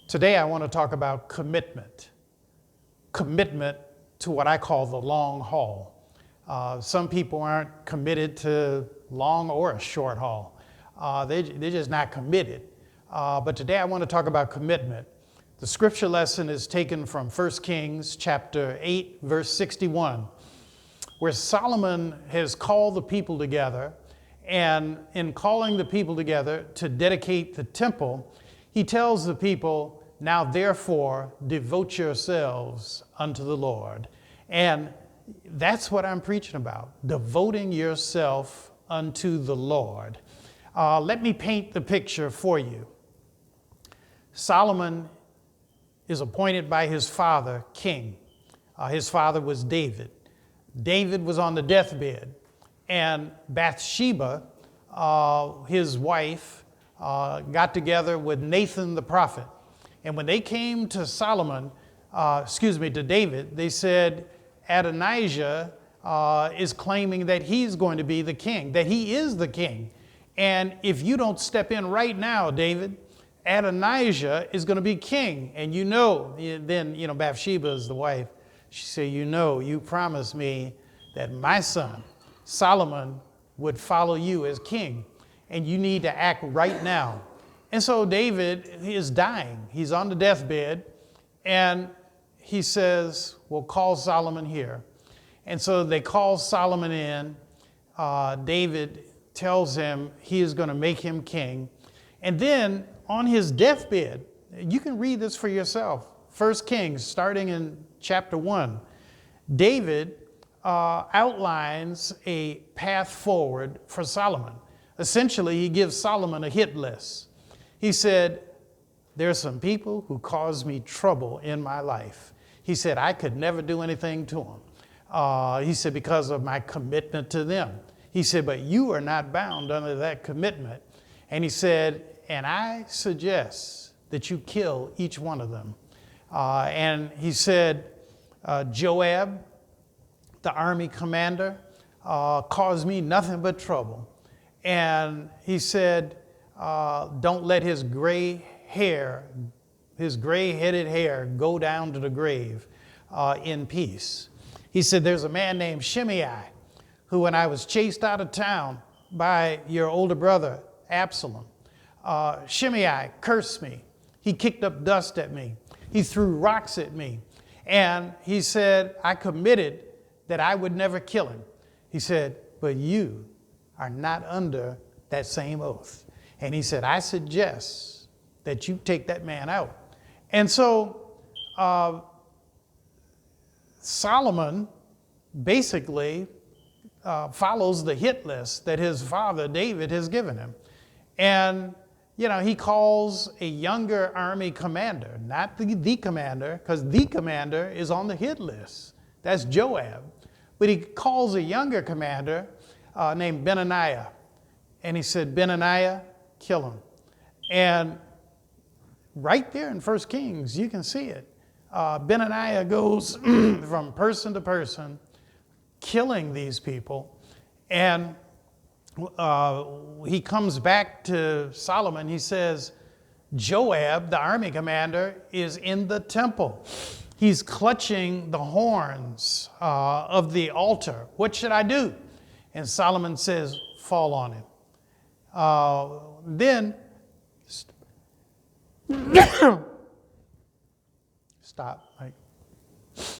Today I want to talk about commitment. Commitment to what I call the long haul. Some people aren't committed to long or a short haul. They're just not committed. But today I want to talk about commitment. The scripture lesson is taken from 1 Kings chapter 8, verse 61, where Solomon has called the people together, and in calling the people together to dedicate the temple, he tells the people, "Now therefore devote yourselves unto the Lord." And that's what I'm preaching about, devoting yourself unto the Lord. Let me paint the picture for you. Solomon is appointed by his father king. His father was David. David was on the deathbed, and Bathsheba, his wife, got together with Nathan the prophet. And when they came to to David, they said, Adonijah is claiming that he's going to be the king, that he is the king. And if you don't step in right now, David, Adonijah is going to be king. And then Bathsheba is the wife. She said, you promised me that my son, Solomon, would follow you as king. And you need to act right now. And so David is dying. He's on the deathbed. And he says, well, call Solomon here. And so they call Solomon in. David tells him he is going to make him king. And then on his deathbed, you can read this for yourself. 1 Kings, starting in chapter 1, David outlines a path forward for Solomon. Essentially, he gives Solomon a hit list. He said, there are some people who cause me trouble in my life. He said, I could never do anything to them. He said, because of my commitment to them. He said, but you are not bound under that commitment. And he said, and I suggest that you kill each one of them. And he said, Joab, the army commander, caused me nothing but trouble. And he said, don't let his gray-headed hair go down to the grave in peace. He said, there's a man named Shimei, who when I was chased out of town by your older brother, Absalom, Shimei cursed me. He kicked up dust at me. He threw rocks at me. And he said, I committed that I would never kill him. He said, but you are not under that same oath. And he said, I suggest that you take that man out. And so Solomon basically follows the hit list that his father David has given him. And, he calls a younger army commander, not the commander, because the commander is on the hit list. That's Joab. But he calls a younger commander named Benaiah. And he said, Benaiah, kill him. And right there in 1 Kings, you can see it. Benaiah goes from person to person, killing these people. And he comes back to Solomon. He says, Joab, the army commander, is in the temple. He's clutching the horns of the altar. What should I do? And Solomon says, fall on him. Then, stop.